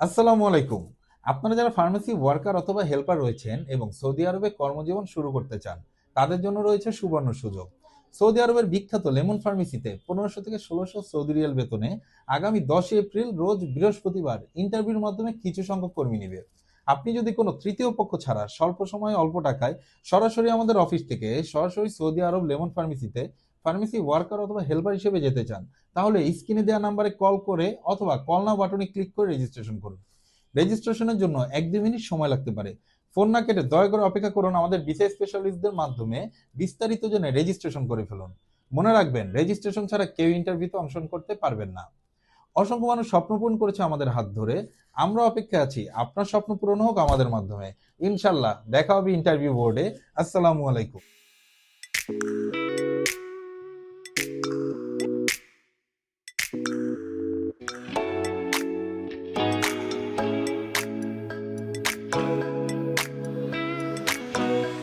আসসালামু আলাইকুম। আপনারা যারা ফার্মেসি ওয়ার্কার অথবা হেল্পার রয়েছেন এবং সৌদি আরবে কর্মজীবন শুরু করতে চান, তাদের জন্য রয়েছে সুবর্ণ সুযোগ। সৌদি আরবের বিখ্যাত লেমন ফার্মেসিতে 1500 থেকে 1600 সৌদি রিয়াল বেতনে আগামী 10 এপ্রিল রোজ বৃহস্পতিবার ইন্টারভিউর মাধ্যমে কিছু সংখ্যক কর্মী নিবে। আপনি যদি কোনো তৃতীয় পক্ষ ছাড়া স্বল্প সময়ে অল্প টাকায় সরাসরি আমাদের অফিস থেকে সরাসরি সৌদি আরব লেমন ফার্মেসিতে ফার্মেসি ওয়ার্কার অথবা হেল্পার হিসেবে যেতে চান, তাহলে স্ক্রিনে দেওয়া নাম্বারে কল করে অথবা কল নাও বাটনে ক্লিক করে রেজিস্ট্রেশন করুন। রেজিস্ট্রেশনের জন্য 1-2 মিনিট সময় লাগতে পারে। ফোন না কেটে দয়া করে অপেক্ষা করুন, আমাদের ভিসা স্পেশালিস্টদের মাধ্যমে বিস্তারিত জেনে রেজিস্ট্রেশন করে ফেলুন। মনে রাখবেন, রেজিস্ট্রেশন ছাড়া কেউ ইন্টারভিউতে অংশগ্রহণ করতে পারবেন না। অসংখ্য মানুষ স্বপ্ন পূরণ করেছে আমাদের হাত ধরে। আমরা অপেক্ষায় আছি আপনার স্বপ্ন পূরণ হোক আমাদের মাধ্যমে। ইনশাল্লাহ দেখা হবে ইন্টারভিউ বোর্ডে। আসসালামু আলাইকুম।